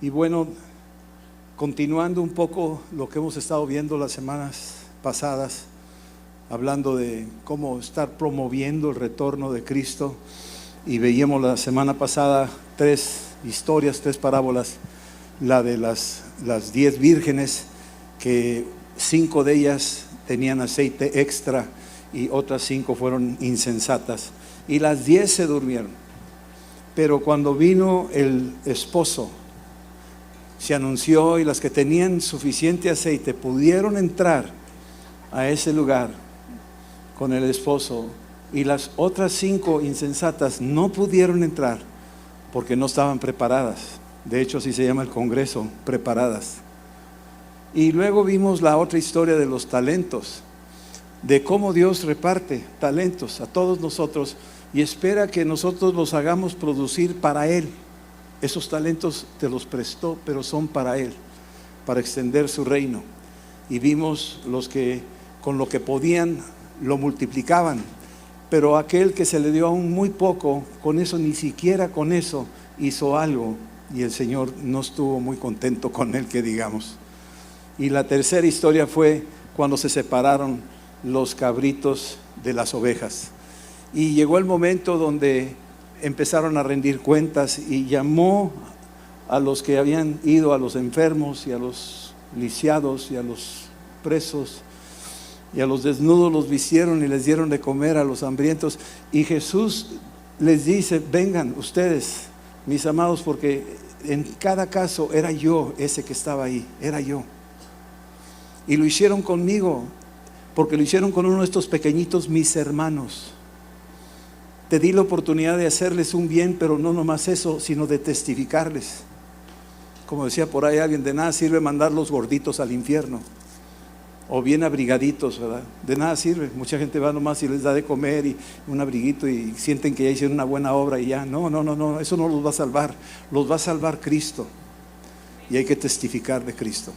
Y bueno, continuando un poco lo que hemos estado viendo las semanas pasadas, hablando de cómo estar promoviendo el retorno de Cristo, y veíamos la semana pasada 3 historias, 3 parábolas, la de las 10 vírgenes, que 5 de ellas tenían aceite extra y otras 5 fueron insensatas, y las 10 se durmieron. Pero cuando vino el esposo, se anunció, y las que tenían suficiente aceite pudieron entrar a ese lugar con el esposo, y las otras 5 insensatas no pudieron entrar porque no estaban preparadas. De hecho, así se llama el congreso, preparadas. Y luego vimos la otra historia de los talentos, de cómo Dios reparte talentos a todos nosotros y espera que nosotros los hagamos producir para Él. Esos talentos te los prestó, pero son para Él, para extender su reino. Y vimos los que con lo que podían lo multiplicaban, pero aquel que se le dio aún muy poco, con eso, ni siquiera con eso hizo algo, y el Señor no estuvo muy contento con él, que digamos. Y la tercera historia fue cuando se separaron los cabritos de las ovejas, y llegó el momento donde empezaron a rendir cuentas, y llamó a los que habían ido, a los enfermos y a los lisiados y a los presos, y a los desnudos los vistieron y les dieron de comer a los hambrientos. Y Jesús les dice: vengan ustedes, mis amados, porque en cada caso era yo ese que estaba ahí, era yo. Y lo hicieron conmigo, porque lo hicieron con uno de estos pequeñitos, mis hermanos. Te di la oportunidad de hacerles un bien, pero no nomás eso, sino de testificarles. Como decía por ahí alguien, de nada sirve mandar los gorditos al infierno, o bien abrigaditos, ¿verdad? De nada sirve. Mucha gente va nomás y les da de comer y un abriguito, y sienten que ya hicieron una buena obra y ya. No, eso no los va a salvar. Los va a salvar Cristo, y hay que testificar de Cristo.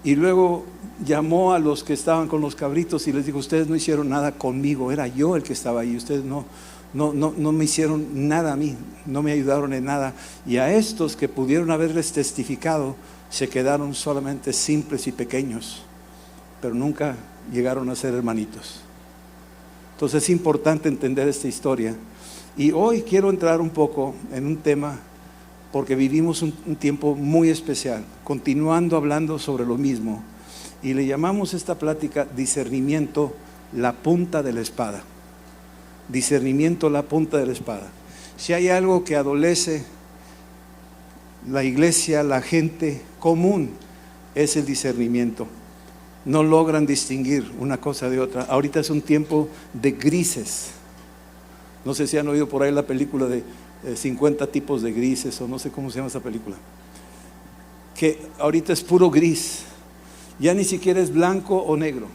Y luego llamó a los que estaban con los cabritos y les dijo: ustedes no hicieron nada conmigo, era yo el que estaba ahí. Ustedes no me hicieron nada a mí, no me ayudaron en nada. Y a estos que pudieron haberles testificado, se quedaron solamente simples y pequeños, pero nunca llegaron a ser hermanitos. Entonces es importante entender esta historia. Y hoy quiero entrar un poco en un tema, porque vivimos un tiempo muy especial, continuando hablando sobre lo mismo, y le llamamos esta plática discernimiento, la punta de la espada. Discernimiento, la punta de la espada. Si hay algo que adolece la iglesia, la gente común, es el discernimiento. No logran distinguir una cosa de otra. Ahorita es un tiempo de grises. No sé si han oído por ahí la película de 50 tipos de grises, o no sé cómo se llama esa película, que ahorita es puro gris. Ya ni siquiera es blanco o negro.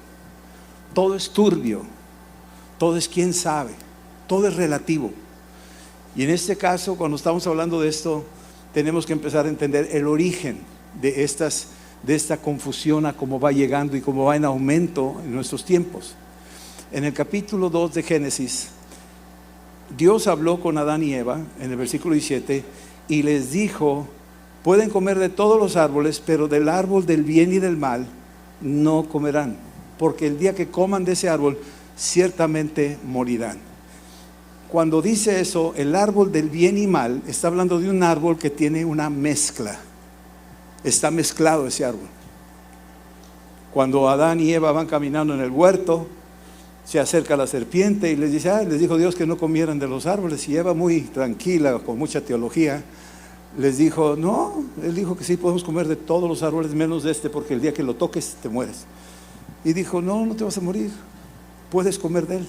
Todo es turbio, todo es quién sabe, todo es relativo. Y en este caso, cuando estamos hablando de esto, tenemos que empezar a entender el origen de esta confusión, a cómo va llegando y cómo va en aumento en nuestros tiempos. En el capítulo 2 de Génesis, Dios habló con Adán y Eva en el versículo 17 y les dijo: pueden comer de todos los árboles, pero del árbol del bien y del mal no comerán, porque el día que coman de ese árbol ciertamente morirán. Cuando dice eso, el árbol del bien y mal, está hablando de un árbol que tiene una mezcla. Está mezclado ese árbol. Cuando Adán y Eva van caminando en el huerto, se acerca la serpiente y les dice: les dijo Dios que no comieran de los árboles. Y Eva, muy tranquila, con mucha teología, les dijo: no, él dijo que sí podemos comer de todos los árboles menos de este, porque el día que lo toques te mueres. Y dijo: no te vas a morir, puedes comer de él.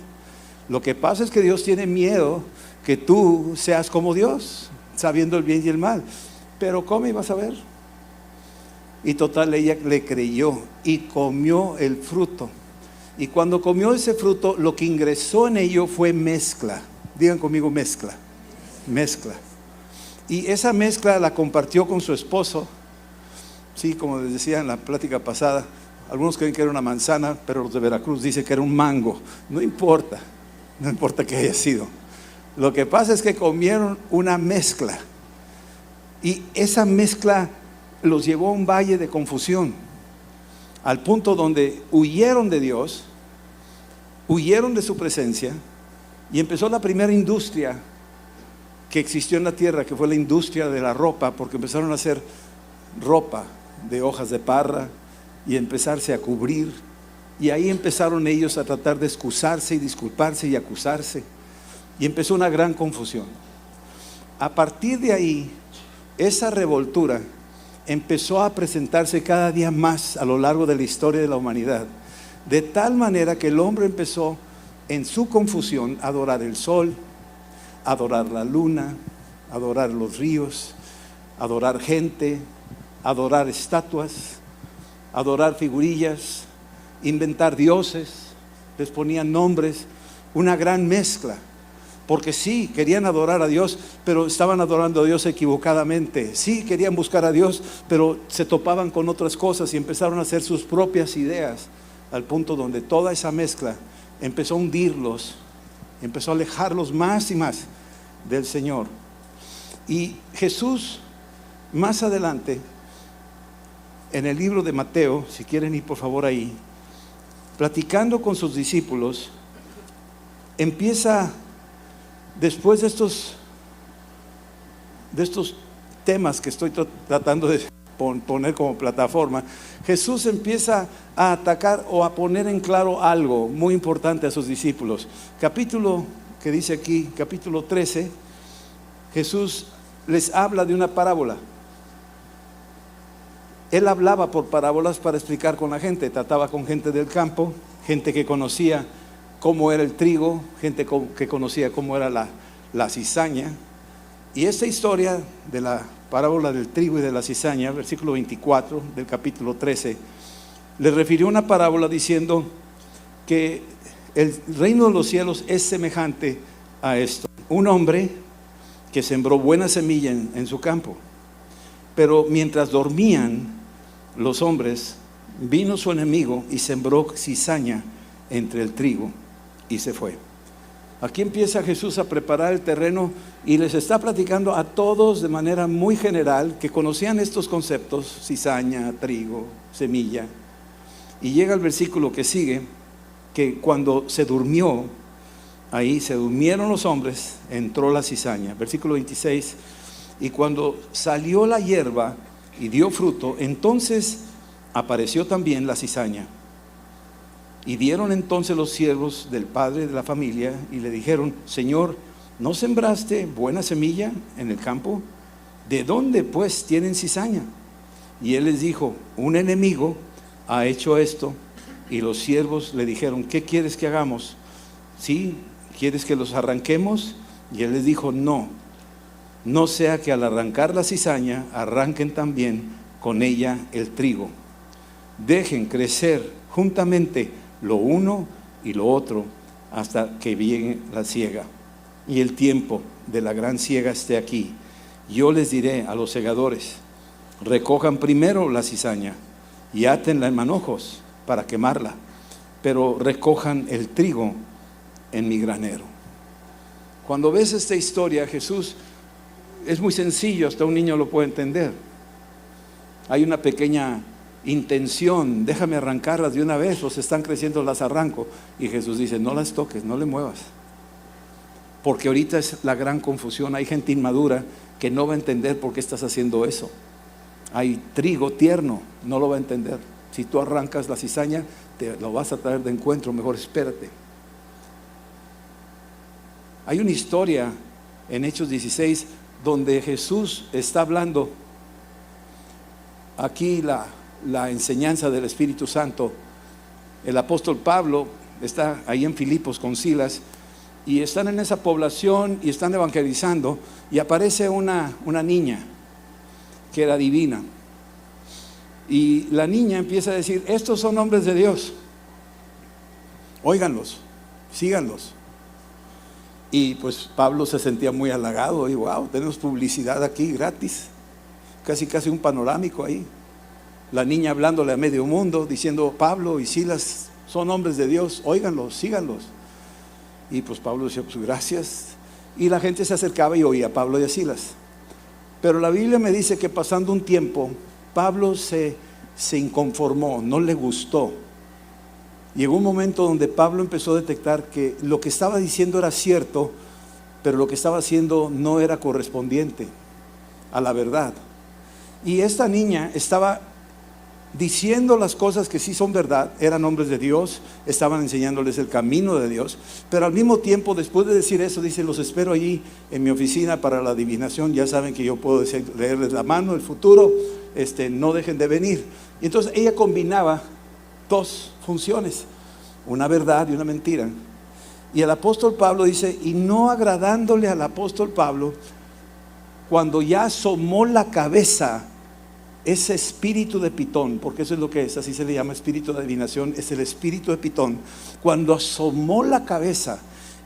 Lo que pasa es que Dios tiene miedo que tú seas como Dios, sabiendo el bien y el mal. Pero come y vas a ver. Y total, ella le creyó y comió el fruto. Y cuando comió ese fruto, lo que ingresó en ello fue mezcla. Digan conmigo: mezcla. Mezcla. Y esa mezcla la compartió con su esposo. Sí, como les decía en la plática pasada, algunos creen que era una manzana, pero los de Veracruz dicen que era un mango. No importa qué haya sido. Lo que pasa es que comieron una mezcla. Y esa mezcla los llevó a un valle de confusión, al punto donde huyeron de Dios, huyeron de su presencia, y empezó la primera industria que existió en la tierra, que fue la industria de la ropa, porque empezaron a hacer ropa de hojas de parra y empezarse a cubrir, y ahí empezaron ellos a tratar de excusarse y disculparse y acusarse, y empezó una gran confusión. A partir de ahí, esa revoltura empezó a presentarse cada día más a lo largo de la historia de la humanidad, de tal manera que el hombre empezó en su confusión a adorar el sol, a adorar la luna, a adorar los ríos, a adorar gente, a adorar estatuas, a adorar figurillas, inventar dioses, les ponían nombres, una gran mezcla. Porque sí, querían adorar a Dios, pero estaban adorando a Dios equivocadamente. Sí, querían buscar a Dios, pero se topaban con otras cosas y empezaron a hacer sus propias ideas, al punto donde toda esa mezcla empezó a hundirlos, empezó a alejarlos más y más del Señor. Y Jesús, más adelante, en el libro de Mateo, si quieren ir por favor ahí, platicando con sus discípulos, empieza... Después de estos temas que estoy tratando de poner como plataforma, Jesús empieza a atacar o a poner en claro algo muy importante a sus discípulos. Capítulo que dice aquí, capítulo 13, Jesús les habla de una parábola. Él hablaba por parábolas para explicar con la gente, trataba con gente del campo, gente que conocía cómo era el trigo, gente que conocía cómo era la cizaña. Y esta historia de la parábola del trigo y de la cizaña, versículo 24 del capítulo 13, le refirió una parábola diciendo que el reino de los cielos es semejante a esto: un hombre que sembró buena semilla en su campo, pero mientras dormían los hombres, vino su enemigo y sembró cizaña entre el trigo y se fue. Aquí empieza Jesús a preparar el terreno y les está platicando a todos de manera muy general, que conocían estos conceptos: cizaña, trigo, semilla. Y llega el versículo que sigue, que cuando se durmió, ahí se durmieron los hombres, entró la cizaña. Versículo 26, y cuando salió la hierba y dio fruto, entonces apareció también la cizaña. Y dieron entonces los siervos del padre de la familia y le dijeron: Señor, ¿no sembraste buena semilla en el campo? ¿De dónde pues tienen cizaña? Y él les dijo: un enemigo ha hecho esto. Y los siervos le dijeron: ¿qué quieres que hagamos? ¿Sí? ¿Quieres que los arranquemos? Y él les dijo: no sea que al arrancar la cizaña arranquen también con ella el trigo. Dejen crecer juntamente lo uno y lo otro hasta que llegue la siega y el tiempo de la gran siega esté aquí. Yo les diré a los segadores: recojan primero la cizaña y átenla en manojos para quemarla, pero recojan el trigo en mi granero. Cuando ves esta historia, Jesús, es muy sencillo, hasta un niño lo puede entender. Hay una pequeña intención: déjame arrancarlas de una vez, los están creciendo, las arranco. Y Jesús dice: no las toques, no le muevas, porque ahorita es la gran confusión. Hay gente inmadura que no va a entender por qué estás haciendo eso. Hay trigo tierno, no lo va a entender. Si tú arrancas la cizaña, te lo vas a traer de encuentro, mejor espérate. Hay una historia en Hechos 16 donde Jesús está hablando aquí la enseñanza del Espíritu Santo. El apóstol Pablo está ahí en Filipos con Silas y están en esa población y están evangelizando, y aparece una niña que era divina, y la niña empieza a decir: estos son hombres de Dios, óiganlos, síganlos. Y pues Pablo se sentía muy halagado y wow, tenemos publicidad aquí gratis, casi un panorámico ahí. La niña hablándole a medio mundo, diciendo: Pablo y Silas son hombres de Dios, óiganlos, síganlos. Y pues Pablo decía: pues gracias. Y la gente se acercaba y oía a Pablo y a Silas. Pero la Biblia me dice que pasando un tiempo, Pablo se inconformó, no le gustó. Llegó un momento donde Pablo empezó a detectar que lo que estaba diciendo era cierto, pero lo que estaba haciendo no era correspondiente a la verdad. Y esta niña estaba diciendo las cosas que sí son verdad, eran hombres de Dios, estaban enseñándoles el camino de Dios, pero al mismo tiempo, después de decir eso, dice: los espero allí en mi oficina para la adivinación. Ya saben que yo puedo leerles la mano, el futuro, no dejen de venir. Y entonces ella combinaba dos funciones, una verdad y una mentira. Y el apóstol Pablo dice: y no agradándole al apóstol Pablo, cuando ya asomó la cabeza ese espíritu de Pitón, porque eso es lo que es, así se le llama, espíritu de adivinación, es el espíritu de Pitón. Cuando asomó la cabeza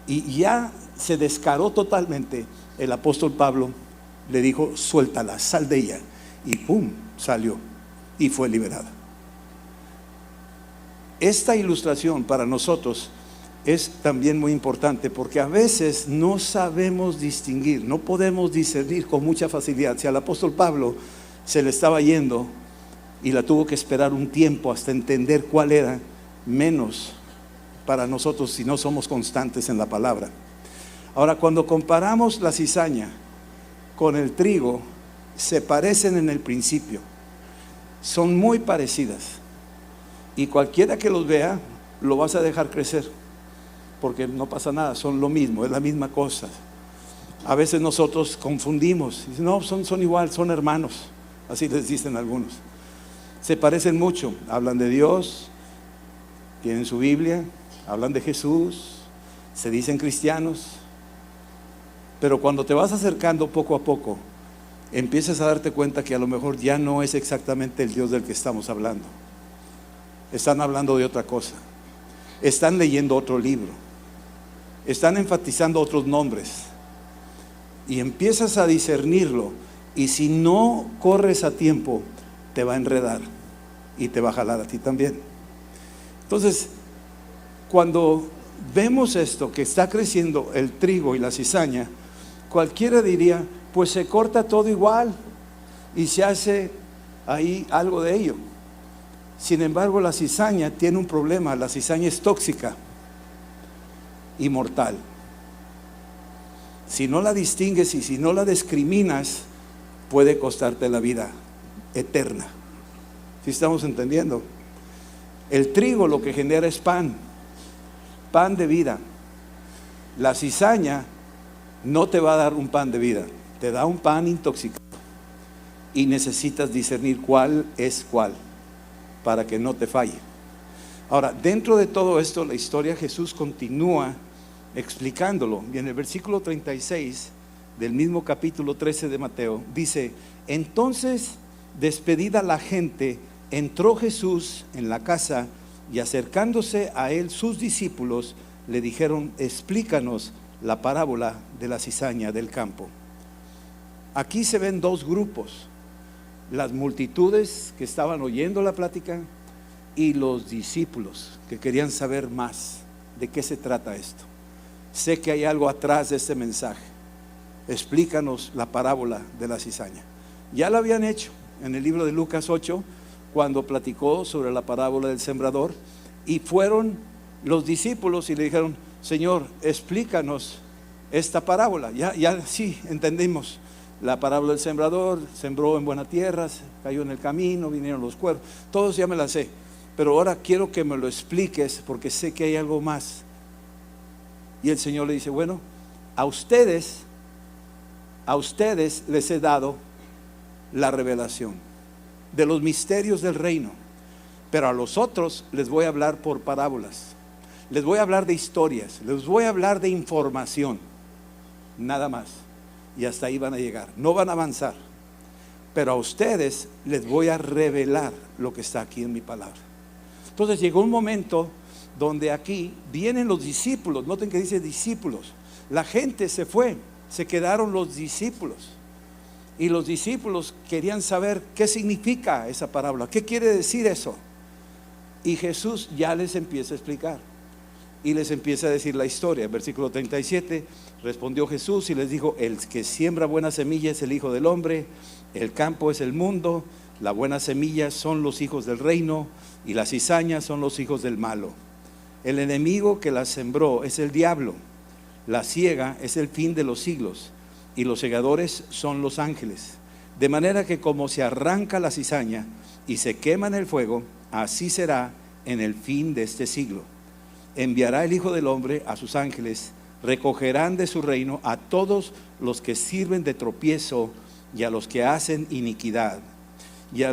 y ya se descaró totalmente, el apóstol Pablo le dijo: suéltala, sal de ella. Y pum, salió y fue liberada. Esta ilustración para nosotros es también muy importante, porque a veces no sabemos distinguir, no podemos discernir con mucha facilidad. Si al apóstol Pablo se le estaba yendo y la tuvo que esperar un tiempo hasta entender cuál era, menos para nosotros si no somos constantes en la palabra. Ahora, cuando comparamos la cizaña con el trigo, se parecen en el principio, son muy parecidas, y cualquiera que los vea lo vas a dejar crecer, porque no pasa nada, son lo mismo, es la misma cosa. A veces nosotros confundimos, no, son igual, son hermanos, así les dicen algunos. Se parecen mucho, hablan de Dios, tienen su Biblia, hablan de Jesús, se dicen cristianos, pero cuando te vas acercando poco a poco, empiezas a darte cuenta que a lo mejor ya no es exactamente el Dios del que estamos hablando. Están hablando de otra cosa, están leyendo otro libro, están enfatizando otros nombres, y empiezas a discernirlo, y si no corres a tiempo, te va a enredar y te va a jalar a ti también. Entonces, cuando vemos esto, que está creciendo el trigo y la cizaña, cualquiera diría: pues se corta todo igual y se hace ahí algo de ello. Sin embargo, la cizaña tiene un problema. La cizaña es tóxica y mortal. Si no la distingues y si no la discriminas, puede costarte la vida eterna. ¿Sí estamos entendiendo? El trigo lo que genera es pan de vida. La cizaña no te va a dar un pan de vida, te da un pan intoxicado, y necesitas discernir cuál es cuál para que no te falle. Ahora, dentro de todo esto, la historia, Jesús continúa explicándolo, y en el versículo 36 del mismo capítulo 13 de Mateo dice: entonces, despedida la gente, entró Jesús en la casa, y acercándose a él sus discípulos le dijeron: explícanos la parábola de la cizaña del campo. Aquí se ven dos grupos: las multitudes que estaban oyendo la plática y los discípulos que querían saber más de qué se trata esto. Sé que hay algo atrás de este mensaje, explícanos la parábola de la cizaña. Ya lo habían hecho en el libro de Lucas 8, cuando platicó sobre la parábola del sembrador, y fueron los discípulos y le dijeron: Señor, explícanos esta parábola. Ya sí, entendimos la parábola del sembrador, sembró en buena tierra, cayó en el camino, vinieron los cuervos, todos ya me la sé, pero ahora quiero que me lo expliques, porque sé que hay algo más. Y el Señor le dice: bueno, a ustedes les he dado la revelación de los misterios del reino, pero a los otros les voy a hablar por parábolas, les voy a hablar de historias, les voy a hablar de información, nada más, y hasta ahí van a llegar, no van a avanzar. Pero a ustedes les voy a revelar lo que está aquí en mi palabra. Entonces llegó un momento donde aquí vienen los discípulos. Noten que dice discípulos. La gente se fue, se quedaron los discípulos, y los discípulos querían saber qué significa esa parábola, qué quiere decir eso. Y Jesús ya les empieza a explicar. y les empieza a decir la historia. Versículo 37, respondió Jesús y les dijo: el que siembra buena semilla es el Hijo del Hombre, el campo es el mundo, la buena semilla son los hijos del reino y las cizañas son los hijos del malo. El enemigo que la sembró es el diablo, la siega es el fin de los siglos y los segadores son los ángeles. De manera que como se arranca la cizaña y se quema en el fuego, así será en el fin de este siglo. Enviará el Hijo del Hombre a sus ángeles, recogerán de su reino a todos los que sirven de tropiezo y a los que hacen iniquidad, y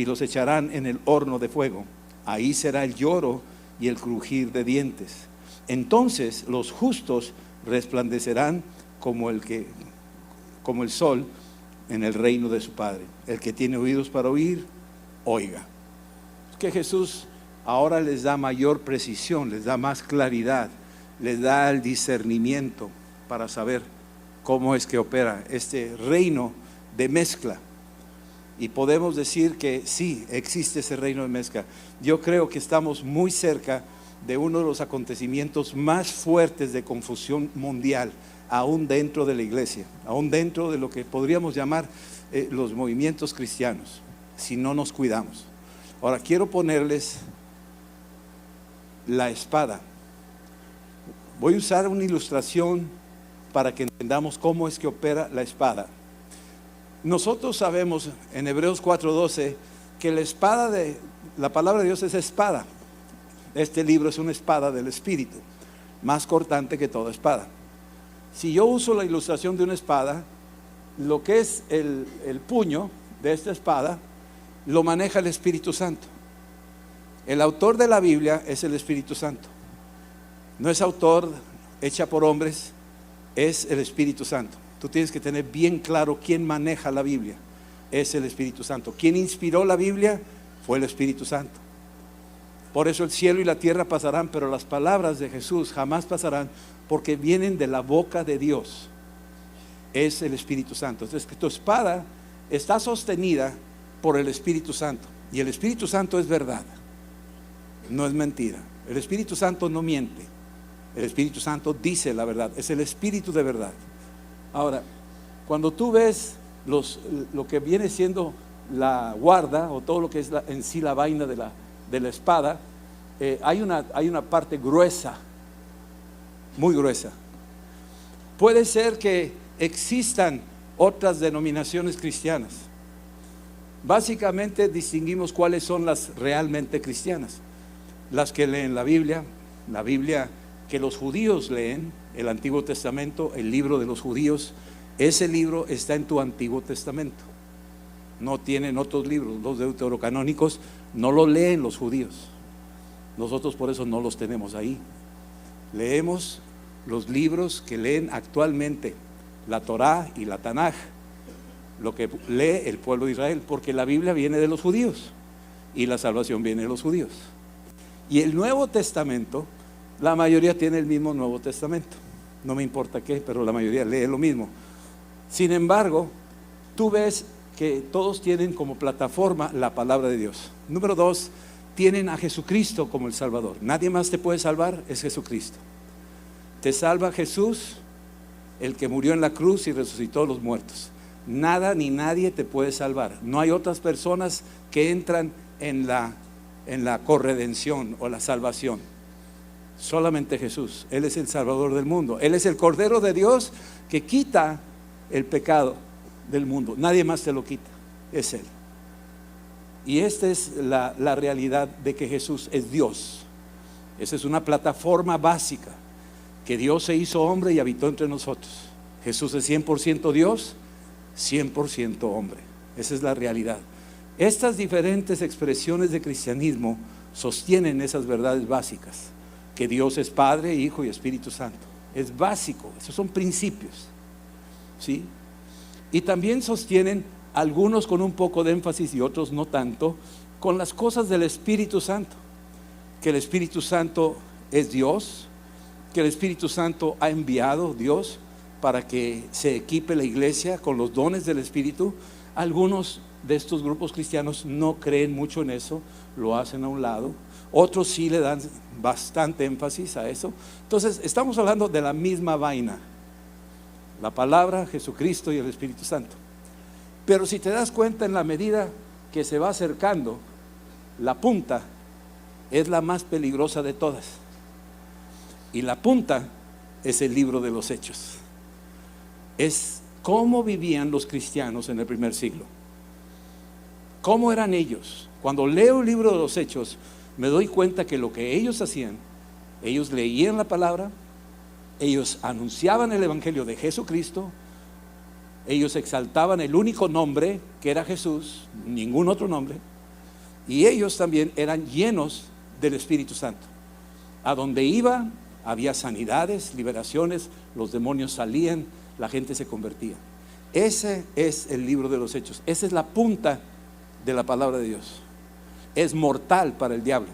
los echarán en el horno de fuego. Ahí será el lloro y el crujir de dientes. Entonces los justos resplandecerán como el sol en el reino de su Padre. El que tiene oídos para oír, oiga. Es que Jesús ahora les da mayor precisión, les da más claridad, les da el discernimiento para saber cómo es que opera este reino de mezcla. Y podemos decir que sí, existe ese reino de mezcla. Yo creo que estamos muy cerca de uno de los acontecimientos más fuertes de confusión mundial, aún dentro de la iglesia, aún dentro de lo que podríamos llamar los movimientos cristianos, si no nos cuidamos. Ahora quiero ponerles la espada. Voy a usar una ilustración para que entendamos cómo es que opera la espada. Nosotros sabemos en Hebreos 4:12 que la espada la palabra de Dios es espada. Este libro es una espada del Espíritu, más cortante que toda espada. Si yo uso la ilustración de una espada, lo que es el puño de esta espada lo maneja el Espíritu Santo. El autor de la Biblia es el Espíritu Santo. No es autor hecha por hombres, es el Espíritu Santo. Tú tienes que tener bien claro quién maneja la Biblia. Es el Espíritu Santo. ¿Quién inspiró la Biblia? Fue el Espíritu Santo. Por eso el cielo y la tierra pasarán, pero las palabras de Jesús jamás pasarán, porque vienen de la boca de Dios. Es el Espíritu Santo. Entonces, tu espada está sostenida por el Espíritu Santo. Y el Espíritu Santo es verdad, no es mentira. El Espíritu Santo no miente. El Espíritu Santo dice la verdad. Es el Espíritu de verdad. Ahora, cuando tú ves lo que viene siendo la guarda, o todo lo que es en sí la vaina de la espada, hay una parte gruesa, muy gruesa. Puede ser que existan otras denominaciones cristianas. Básicamente distinguimos cuáles son las realmente cristianas: las que leen la Biblia que los judíos leen, el Antiguo Testamento, el libro de los judíos. Ese libro está en tu Antiguo Testamento, no tienen otros libros. Los deuterocanónicos no lo leen los judíos, nosotros por eso no los tenemos ahí. Leemos los libros que leen actualmente, la Torá y la Tanaj, lo que lee el pueblo de Israel, porque la Biblia viene de los judíos y la salvación viene de los judíos. Y el Nuevo Testamento, la mayoría tiene el mismo Nuevo Testamento, no me importa qué, pero la mayoría lee lo mismo. Sin embargo, tú ves que todos tienen como plataforma la palabra de Dios. Número 2, tienen a Jesucristo como el Salvador. Nadie más te puede salvar, es Jesucristo. Te salva Jesús, el que murió en la cruz y resucitó a los muertos. Nada ni nadie te puede salvar. No hay otras personas que entran en la corredención o la salvación. Solamente Jesús. Él es el Salvador del mundo. Él es el Cordero de Dios que quita el pecado del mundo. Nadie más te lo quita, es Él. Y esta es la realidad de que Jesús es Dios. Esa es una plataforma básica, que Dios se hizo hombre y habitó entre nosotros. Jesús es 100% Dios, 100% hombre. Esa es la realidad. Estas diferentes expresiones de cristianismo sostienen esas verdades básicas: que Dios es Padre, Hijo y Espíritu Santo. Es básico, esos son principios, ¿sí? Y también sostienen, algunos con un poco de énfasis y otros no tanto, con las cosas del Espíritu Santo: que el Espíritu Santo es Dios, que el Espíritu Santo ha enviado Dios para que se equipe la iglesia con los dones del Espíritu. Algunos de estos grupos cristianos no creen mucho en eso, lo hacen a un lado. otros sí le dan bastante énfasis a eso. Entonces estamos hablando de la misma vaina, la palabra, Jesucristo y el Espíritu Santo. Pero si te das cuenta, en la medida que se va acercando, la punta es la más peligrosa de todas, y la punta es el libro de los Hechos. Es cómo vivían los cristianos en el primer siglo, cómo eran ellos. Cuando leo el libro de los Hechos, me doy cuenta que lo que ellos hacían, ellos leían la palabra, ellos anunciaban el evangelio de Jesucristo, ellos exaltaban el único nombre que era Jesús, ningún otro nombre, y ellos también eran llenos del Espíritu Santo. A donde iba había sanidades, liberaciones, los demonios salían, la gente se convertía. Ese es el libro de los Hechos, esa es la punta de la palabra de Dios. Es mortal para el diablo.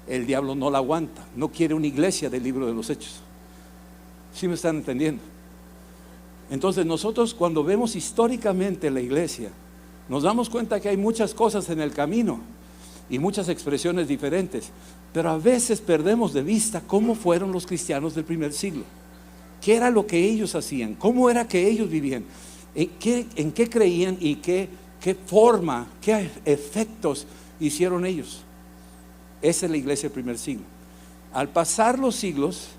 El diablo no la aguanta, no quiere una iglesia del libro de los Hechos. ¿Sí me están entendiendo? Entonces nosotros, cuando vemos históricamente la iglesia, nos damos cuenta que hay muchas cosas en el camino y muchas expresiones diferentes, pero a veces perdemos de vista cómo fueron los cristianos del primer siglo, qué era lo que ellos hacían, cómo era que ellos vivían, en qué creían y qué forma, qué efectos hicieron ellos. Esa es la iglesia del primer siglo. Al pasar los siglos,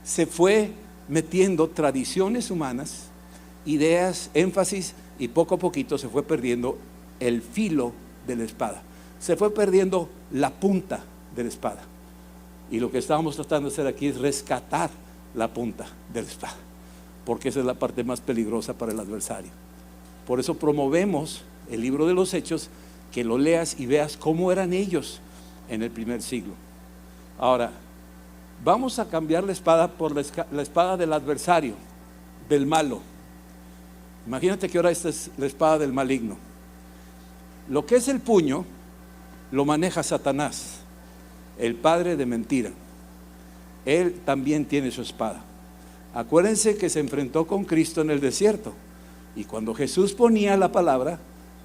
se fue metiendo tradiciones humanas, ideas, énfasis, y poco a poquito se fue perdiendo el filo de la espada, se fue perdiendo la punta de la espada. Y lo que estábamos tratando de hacer aquí es rescatar la punta de la espada, porque esa es la parte más peligrosa para el adversario. Por eso promovemos el libro de los Hechos, que lo leas y veas cómo eran ellos en el primer siglo. Ahora, vamos a cambiar la espada por la espada del adversario, del malo. Imagínate que ahora esta es la espada del maligno. Lo que es el puño lo maneja Satanás, el padre de mentira. Él también tiene su espada. Acuérdense que se enfrentó con Cristo en el desierto, y cuando Jesús ponía la palabra,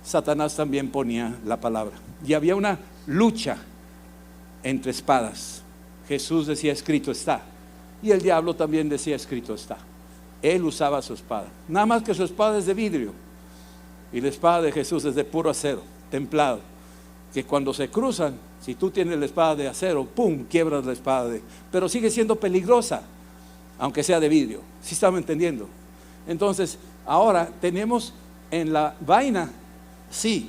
Satanás también ponía la palabra, y había una lucha entre espadas. Jesús decía escrito está, y el diablo también decía escrito está. Él usaba su espada, nada más que su espada es de vidrio y la espada de Jesús es de puro acero, templado, que cuando se cruzan, si tú tienes la espada de acero, pum, quiebras la espada pero sigue siendo peligrosa, aunque sea de vidrio. ¿Sí estamos entendiendo? Entonces, ahora tenemos en la vaina, sí,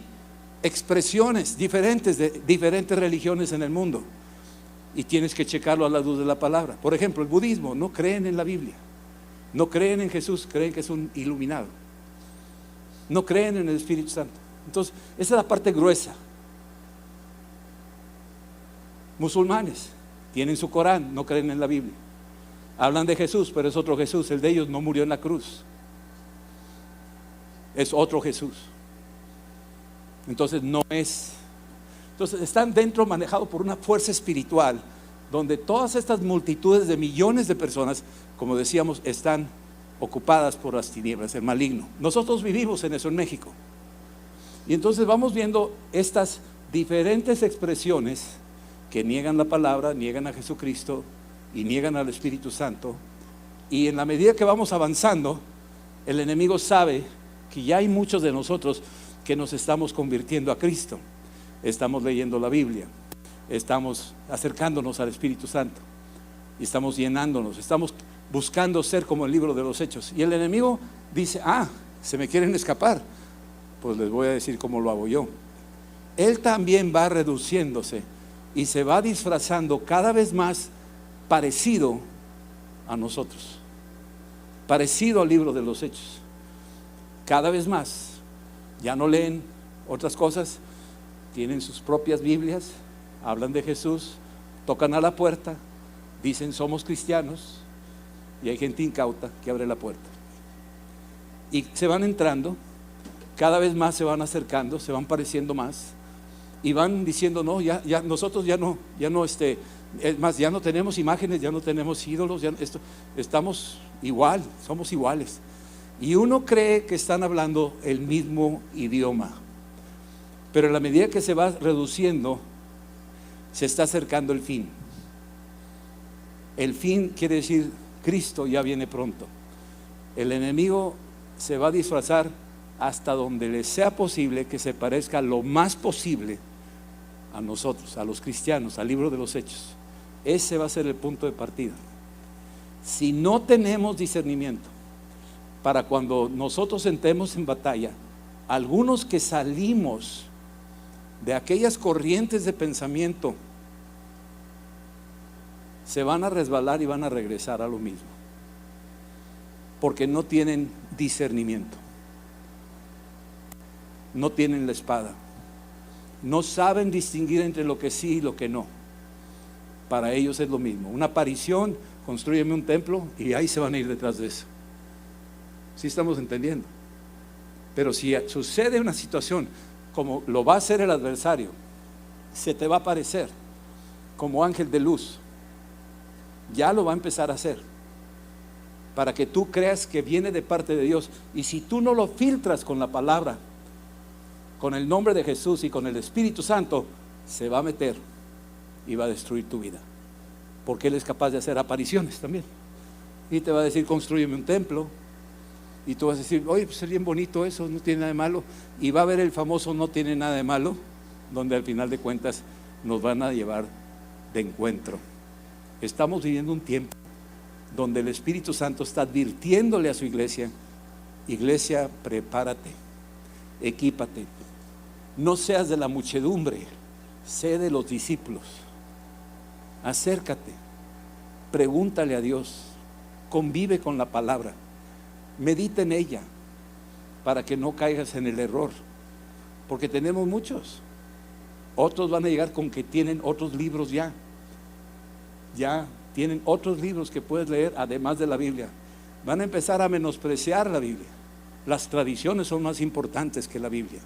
expresiones diferentes de diferentes religiones en el mundo, y tienes que checarlo a la luz de la palabra. Por ejemplo, el budismo no creen en la Biblia, no creen en Jesús, creen que es un iluminado, no creen en el Espíritu Santo. Entonces, esa es la parte gruesa. Musulmanes tienen su Corán, no creen en la Biblia, hablan de Jesús, pero es otro Jesús. El de ellos no murió en la cruz, es otro Jesús. Entonces no es. Entonces están dentro, manejados por una fuerza espiritual, donde todas estas multitudes de millones de personas, como decíamos, están ocupadas por las tinieblas, el maligno. Nosotros vivimos en eso en México, y entonces vamos viendo estas diferentes expresiones que niegan la palabra, niegan a Jesucristo y niegan al Espíritu Santo. Y en la medida que vamos avanzando, el enemigo sabe que ya hay muchos de nosotros que nos estamos convirtiendo a Cristo. Estamos leyendo la Biblia, estamos acercándonos al Espíritu Santo y estamos llenándonos, estamos buscando ser como el libro de los Hechos. Y el enemigo dice, se me quieren escapar, pues les voy a decir cómo lo hago yo. Él también va reduciéndose y se va disfrazando cada vez más parecido a nosotros, parecido al libro de los Hechos. Cada vez más, ya no leen otras cosas, tienen sus propias Biblias, hablan de Jesús, tocan a la puerta, dicen somos cristianos, y hay gente incauta que abre la puerta. Y se van entrando, cada vez más se van acercando, se van pareciendo más, y van diciendo, no, ya nosotros ya no, es más, ya no tenemos imágenes, ya no tenemos ídolos, estamos igual, somos iguales. Y uno cree que están hablando el mismo idioma, pero en la medida que se va reduciendo, Se está acercando el fin. El fin quiere decir Cristo ya viene pronto. El enemigo se va a disfrazar hasta donde le sea posible que se parezca lo más posible a nosotros, a los cristianos, al libro de los Hechos. Ese va a ser el punto de partida. Si no tenemos discernimiento para cuando nosotros entremos en batalla, algunos que salimos de aquellas corrientes de pensamiento se van a resbalar y van a regresar a lo mismo, porque no tienen discernimiento, no tienen la espada, no saben distinguir entre lo que sí y lo que no. Para ellos es lo mismo, una aparición, constrúyeme un templo, y ahí se van a ir detrás de eso. ¿Sí estamos entendiendo? Pero si sucede una situación como lo va a hacer el adversario, se te va a aparecer como ángel de luz. Ya lo va a empezar a hacer para que tú creas que viene de parte de Dios. Y si tú no lo filtras con la palabra, con el nombre de Jesús y con el Espíritu Santo, se va a meter y va a destruir tu vida, porque Él es capaz de hacer apariciones también. Y te va a decir, constrúyeme un templo. Y tú vas a decir, oye, pues es bien bonito eso, no tiene nada de malo. Y va a haber el famoso no tiene nada de malo, donde al final de cuentas nos van a llevar de encuentro. Estamos viviendo un tiempo donde el Espíritu Santo está advirtiéndole a su iglesia: iglesia, prepárate, equípate, no seas de la muchedumbre, sé de los discípulos. Acércate, pregúntale a Dios, convive con la palabra, medita en ella, para que no caigas en el error, porque tenemos muchos. Otros van a llegar con que tienen otros libros ya tienen otros libros que puedes leer además de la Biblia. Van a empezar a menospreciar la Biblia. Las tradiciones son más importantes que la Biblia.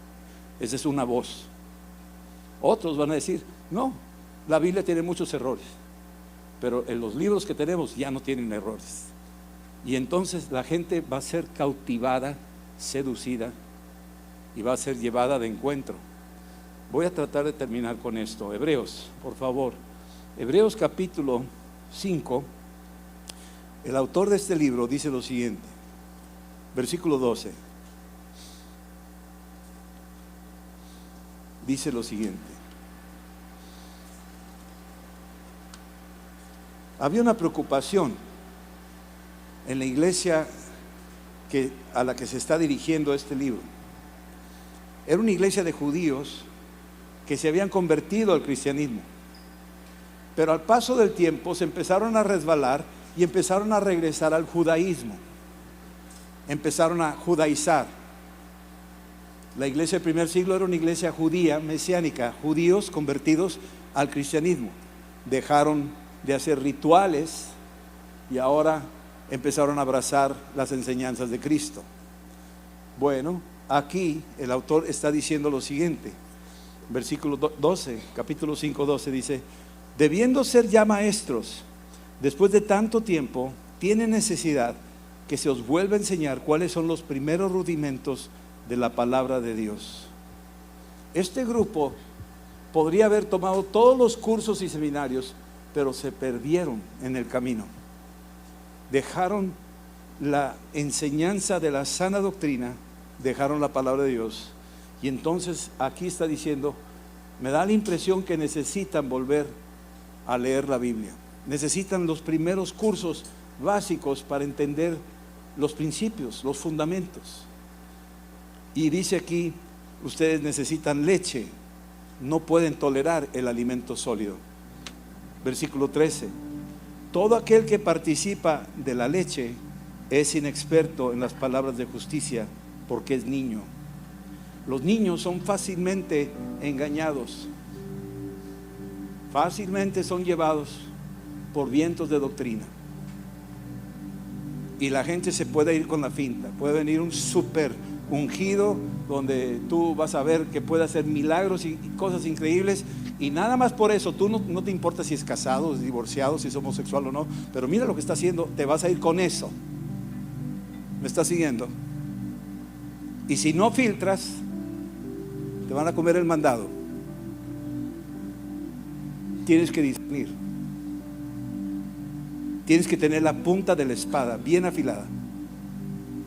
Esa es una voz. Otros van a decir, no, la Biblia tiene muchos errores, pero en los libros que tenemos ya no tienen errores. Y entonces la gente va a ser cautivada, seducida, y va a ser llevada de encuentro. Voy a tratar de terminar con esto. Hebreos, por favor. Hebreos capítulo 5. El autor de este libro dice lo siguiente, versículo 12. Dice lo siguiente: había una preocupación en la iglesia a la que se está dirigiendo este libro. Era una iglesia de judíos que se habían convertido al cristianismo, pero al paso del tiempo se empezaron a resbalar y empezaron a regresar al judaísmo. Empezaron a judaizar. La iglesia del primer siglo era una iglesia judía, mesiánica, judíos convertidos al cristianismo. Dejaron de hacer rituales y ahora empezaron a abrazar las enseñanzas de Cristo. Bueno, aquí el autor está diciendo lo siguiente, versículo 12, capítulo 5, 12, dice: debiendo ser ya maestros, después de tanto tiempo, tiene necesidad que se os vuelva a enseñar cuáles son los primeros rudimentos de la palabra de Dios. Este grupo podría haber tomado todos los cursos y seminarios, pero se perdieron en el camino. Dejaron la enseñanza de la sana doctrina, dejaron la palabra de Dios. Y entonces aquí está diciendo, me da la impresión que necesitan volver a leer la Biblia. Necesitan los primeros cursos básicos para entender los principios, los fundamentos. Y dice aquí, ustedes necesitan leche, no pueden tolerar el alimento sólido. Versículo 13: todo aquel que participa de la leche es inexperto en las palabras de justicia, porque es niño. Los niños son fácilmente engañados, fácilmente son llevados por vientos de doctrina. Y la gente se puede ir con la finta. Puede venir un súper ungido donde tú vas a ver que puede hacer milagros y cosas increíbles, y nada más por eso tú no te importa si es casado, es divorciado, si es homosexual o no, pero mira lo que está haciendo, te vas a ir con eso. ¿Me estás siguiendo? Y si no filtras, te van a comer el mandado. tienes que discernir. Tienes que tener la punta de la espada bien afilada.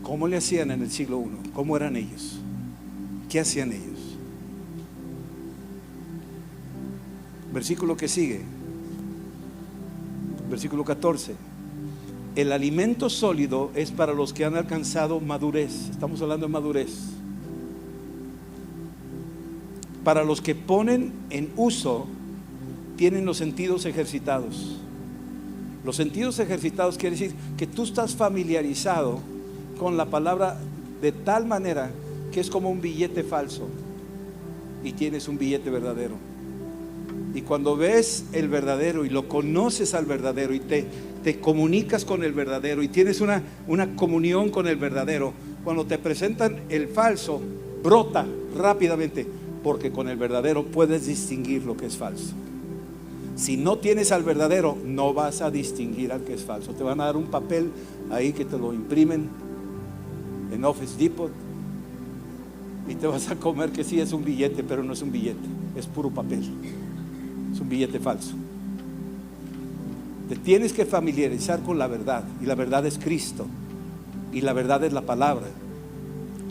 ¿Cómo le hacían en el siglo I? ¿Cómo eran ellos? ¿Qué hacían ellos? Versículo que sigue, versículo 14. El alimento sólido es para los que han alcanzado madurez. Estamos hablando de madurez. Para los que ponen en uso, tienen los sentidos ejercitados. Los sentidos ejercitados quiere decir que tú estás familiarizado con la palabra de tal manera que es como un billete falso y tienes un billete verdadero. Y cuando ves el verdadero y lo conoces al verdadero y te comunicas con el verdadero y tienes una comunión con el verdadero, cuando te presentan el falso, brota rápidamente, porque con el verdadero puedes distinguir lo que es falso. Si no tienes al verdadero, no vas a distinguir al que es falso. Te van a dar un papel ahí que te lo imprimen en Office Depot y te vas a comer que sí es un billete, pero no es un billete, es puro papel. Es un billete falso. Te tienes que familiarizar con la verdad, y la verdad es Cristo, y la verdad es la palabra,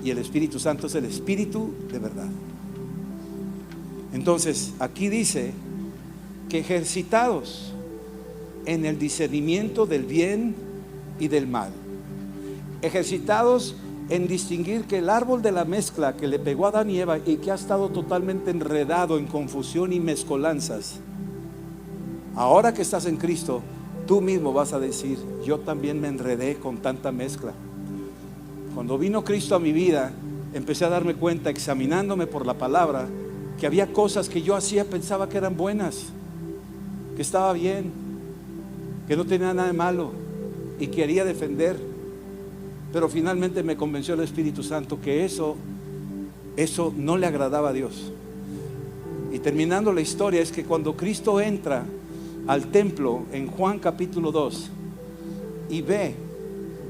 y el Espíritu Santo es el Espíritu de verdad. Entonces aquí dice que ejercitados en el discernimiento del bien y del mal, ejercitados en distinguir que el árbol de la mezcla que le pegó a Adán y Eva y que ha estado totalmente enredado en confusión y mezcolanzas, ahora que estás en Cristo, tú mismo vas a decir: yo también me enredé con tanta mezcla. Cuando vino Cristo a mi vida, empecé a darme cuenta, examinándome por la palabra, que había cosas que yo hacía, pensaba que eran buenas, que estaba bien, que no tenía nada de malo y quería defender. Pero finalmente me convenció el Espíritu Santo que eso no le agradaba a Dios. Y terminando la historia, es que cuando Cristo entra al templo en Juan capítulo 2 y ve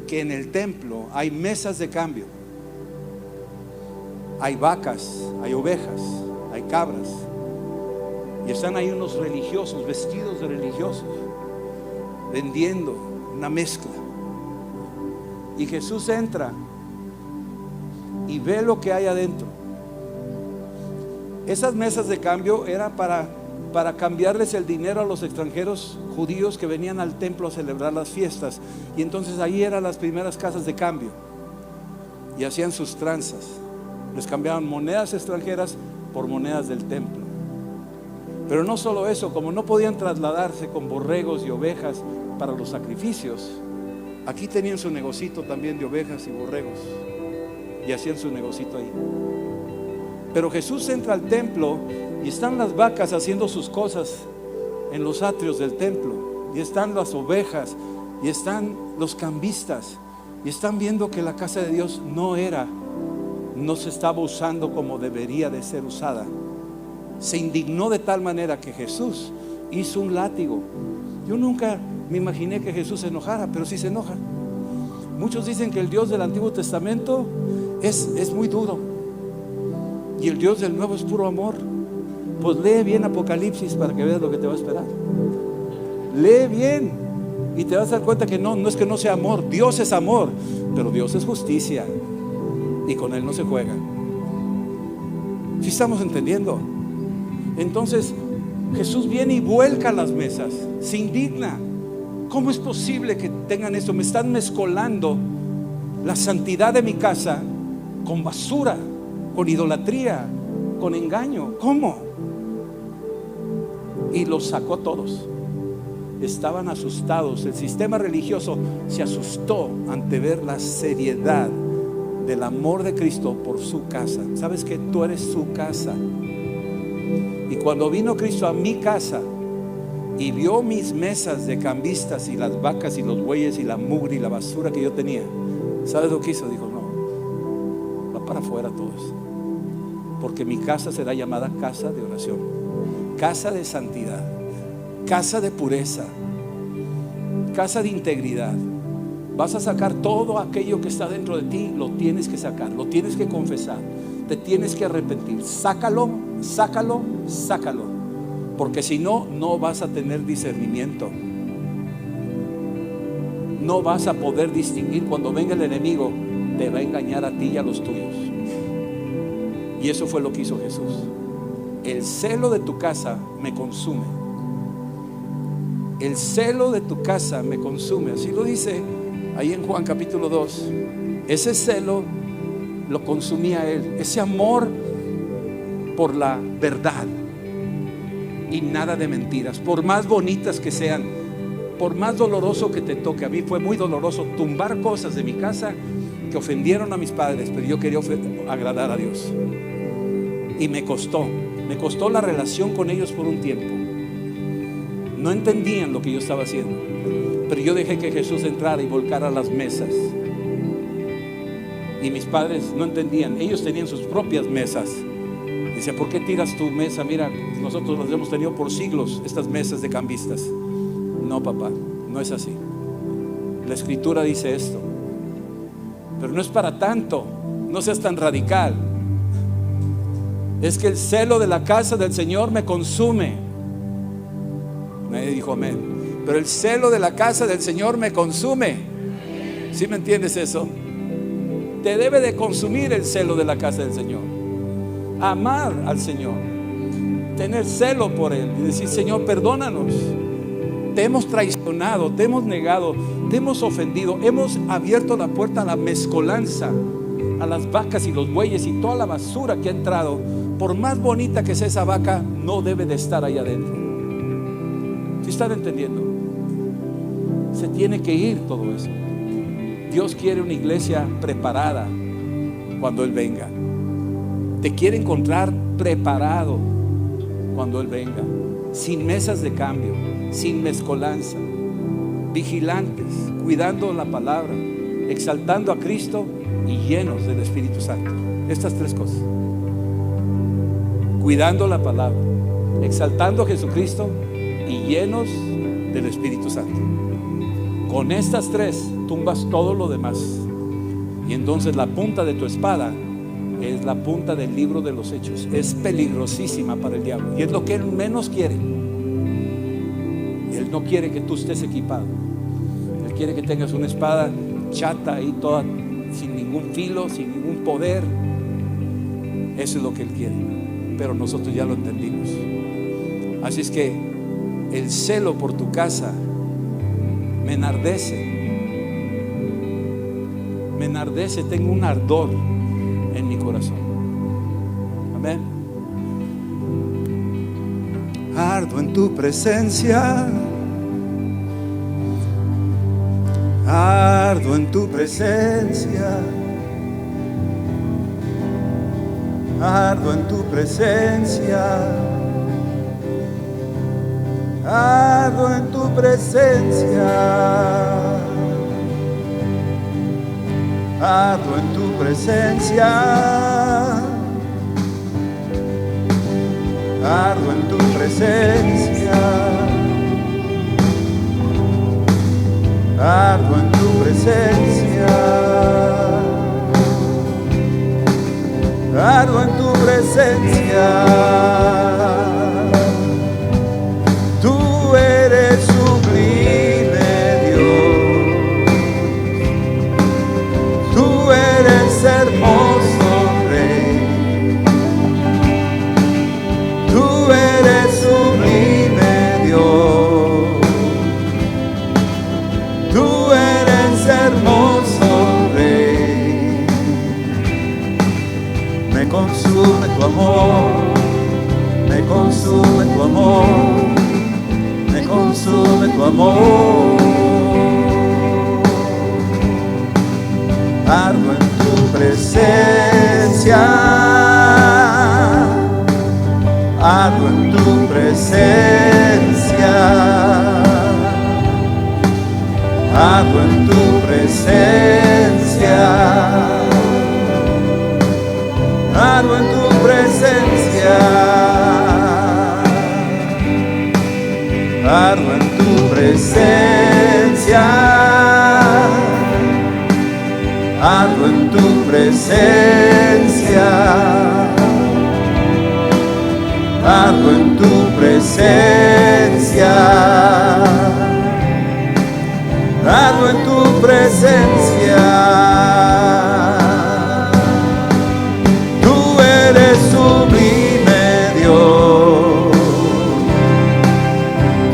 que en el templo hay mesas de cambio, hay vacas, hay ovejas, hay cabras, y están ahí unos religiosos vestidos de religiosos vendiendo una mezcla. Y Jesús entra y ve lo que hay adentro. Esas mesas de cambio eran para cambiarles el dinero a los extranjeros judíos que venían al templo a celebrar las fiestas. Y entonces ahí eran las primeras casas de cambio. Y hacían sus tranzas. Les cambiaban monedas extranjeras por monedas del templo. Pero no solo eso, como no podían trasladarse con borregos y ovejas para los sacrificios, aquí tenían su negocito también de ovejas y borregos y hacían su negocito ahí. Pero Jesús entra al templo y están las vacas haciendo sus cosas en los atrios del templo, y están las ovejas y están los cambistas y están viendo que la casa de Dios no se estaba usando como debería de ser usada. Se indignó de tal manera que Jesús hizo un látigo. Yo nunca me imaginé que Jesús se enojara, pero sí se enoja. Muchos dicen que el Dios del Antiguo Testamento es muy duro y el Dios del Nuevo es puro amor. Pues lee bien Apocalipsis para que veas lo que te va a esperar. Lee bien y te vas a dar cuenta que no es que no sea amor. Dios es amor, pero Dios es justicia y con Él no se juega. ¿Sí estamos entendiendo? Entonces Jesús viene y vuelca las mesas, se indigna. ¿Cómo es posible que tengan esto? Me están mezcolando la santidad de mi casa con basura, con idolatría, con engaño. ¿Cómo? Y los sacó a todos. Estaban asustados. El sistema religioso se asustó ante ver la seriedad del amor de Cristo por su casa. ¿Sabes que tú eres su casa? Y cuando vino Cristo a mi casa y vio mis mesas de cambistas y las vacas y los bueyes y la mugre y la basura que yo tenía, ¿sabes lo que hizo? Dijo: no, va para afuera todos, porque mi casa será llamada casa de oración, casa de santidad, casa de pureza, casa de integridad. Vas a sacar todo aquello que está dentro de ti, lo tienes que sacar, lo tienes que confesar, te tienes que arrepentir. Sácalo, sácalo, sácalo. Porque si no, no vas a tener discernimiento. No vas a poder distinguir. Cuando venga el enemigo, te va a engañar a ti y a los tuyos. Y eso fue lo que hizo Jesús. El celo de tu casa me consume. El celo de tu casa me consume. Así lo dice ahí en Juan capítulo 2. Ese celo lo consumía él. Ese amor por la verdad y nada de mentiras, por más bonitas que sean, por más doloroso que te toque. A mí fue muy doloroso tumbar cosas de mi casa que ofendieron a mis padres, pero yo quería agradar a Dios. Y me costó la relación con ellos por un tiempo. No entendían lo que yo estaba haciendo, pero yo dejé que Jesús entrara y volcara las mesas. Y mis padres no entendían. Ellos tenían sus propias mesas. Dice: ¿por qué tiras tu mesa? Mira, nosotros las hemos tenido por siglos, estas mesas de cambistas. No, papá, no es así. La escritura dice esto. Pero no es para tanto. No seas tan radical. Es que el celo de la casa del Señor me consume. Nadie dijo amén. Pero el celo de la casa del Señor me consume. ¿Sí me entiendes eso? Te debe de consumir el celo de la casa del Señor. Amar al Señor, tener celo por Él y decir: Señor, perdónanos. Te hemos traicionado, te hemos negado, te hemos ofendido, hemos abierto la puerta a la mezcolanza, a las vacas y los bueyes y toda la basura que ha entrado. Por más bonita que sea esa vaca, no debe de estar ahí adentro. ¿Sí están entendiendo? Se tiene que ir todo eso. Dios quiere una iglesia preparada cuando Él venga. Te quiere encontrar preparado cuando Él venga, sin mesas de cambio, sin mezcolanza, vigilantes, cuidando la palabra, exaltando a Cristo y llenos del Espíritu Santo. Estas tres cosas: cuidando la palabra, exaltando a Jesucristo y llenos del Espíritu Santo. Con estas tres tumbas todo lo demás. Y entonces la punta de tu espada es la punta del libro de los Hechos. Es peligrosísima para el diablo y es lo que él menos quiere. Él no quiere que tú estés equipado. Él quiere que tengas una espada chata ahí, toda sin ningún filo, sin ningún poder. Eso es lo que él quiere, pero nosotros ya lo entendimos. Así es que el celo por tu casa me enardece. Me enardece, tengo un ardor en mi corazón. Amén. Ardo en tu presencia. Ardo en tu presencia. Ardo en tu presencia. Ardo en tu presencia. Ardo en tu presencia. Ardo en tu presencia. Ardo en tu presencia. Ardo en tu presencia. Tú eres sublime, Dios. Tú eres hermoso, Rey. Tú eres sublime, Dios. Tú eres hermoso, Rey. Me consume tu amor. Me consume tu amor. Me consume tu amor. Ardo en tu presencia. Ardo en tu presencia. Ardo en tu presencia. Ardo en tu presencia. Ardo en tu presencia. Ardo en tu presencia. Ardo en tu presencia. presencia, ardo en tu presencia. Tú eres sublime, Dios.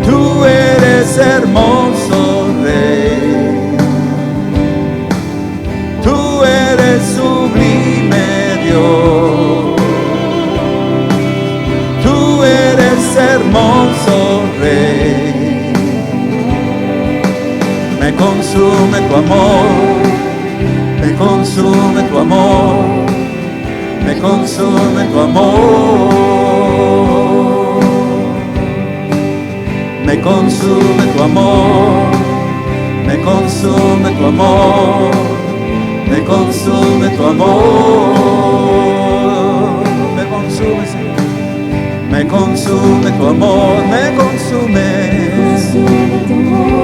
Tú eres hermoso, Rey. Tú eres sublime, Dios. Tú eres hermoso, Rey. Me consume tu amor, me consume tu amor, me consume tu amor, me consume tu amor, me consume tu amor, me consume tu amor, me consume, Señor. Me consume tu amor, me consume,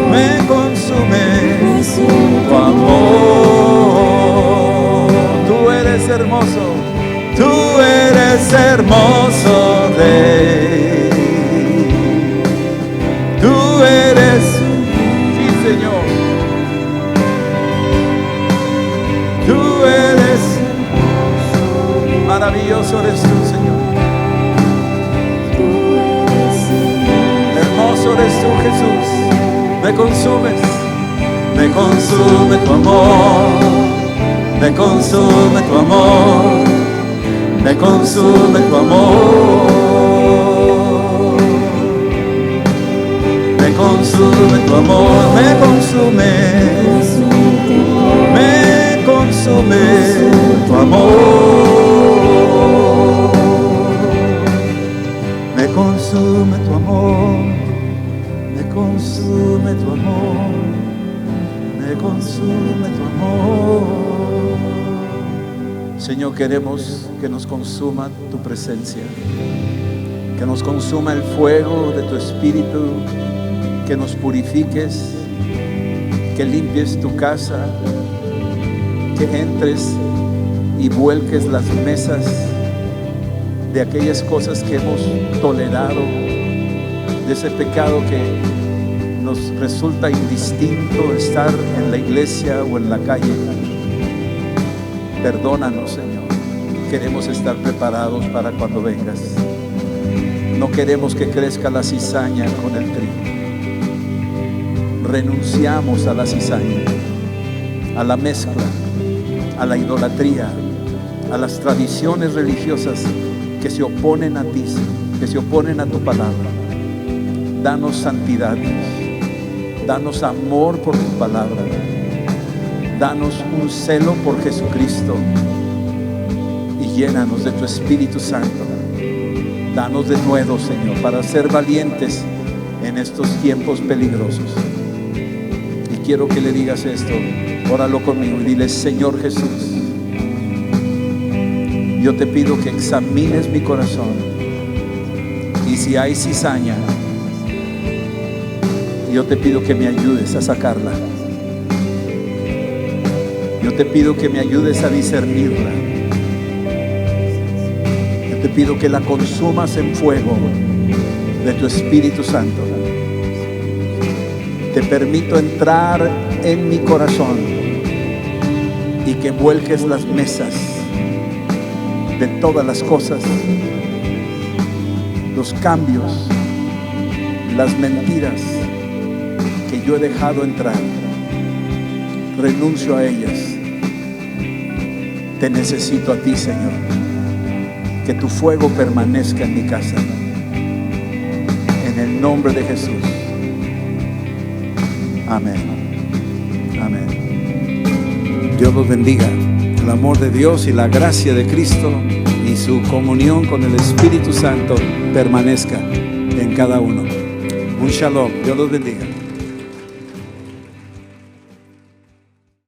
me consume tu amor. Tú eres hermoso, tú eres hermoso, Rey. Tú eres, sí, Señor. Tú eres, maravilloso eres tú, Señor. Hermoso eres tú, Jesús. Me consumes, me consume tu amor, me consume tu amor, me consume tu amor, me consume tu amor, me consume, me consume tu amor, me consume tu amor. Me consume tu amor, me consume tu amor. Señor, queremos que nos consuma tu presencia, que nos consuma el fuego de tu Espíritu, que nos purifiques, que limpies tu casa, que entres y vuelques las mesas de aquellas cosas que hemos tolerado, de ese pecado que nos resulta indistinto estar en la iglesia o en la calle. Perdónanos, Señor. Queremos estar preparados para cuando vengas. No queremos que crezca la cizaña con el trigo. Renunciamos a la cizaña, a la mezcla, a la idolatría, a las tradiciones religiosas que se oponen a ti, que se oponen a tu palabra. Danos santidad, danos amor por tu palabra, danos un celo por Jesucristo y llénanos de tu Espíritu Santo. Danos de nuevo, Señor, para ser valientes en estos tiempos peligrosos. Y quiero que le digas esto, óralo conmigo y dile: Señor Jesús, yo te pido que examines mi corazón, y si hay cizaña, yo te pido que me ayudes a sacarla. Yo te pido que me ayudes a discernirla. Yo te pido que la consumas en fuego de tu Espíritu Santo. Te permito entrar en mi corazón y que vuelques las mesas de todas las cosas, los cambios, las mentiras que yo he dejado entrar. Renuncio a ellas. Te necesito a ti, Señor. Que tu fuego permanezca en mi casa. En el nombre de Jesús. Amén. Amén. Dios los bendiga. El amor de Dios y la gracia de Cristo y su comunión con el Espíritu Santo permanezca en cada uno. Un shalom. Dios los bendiga.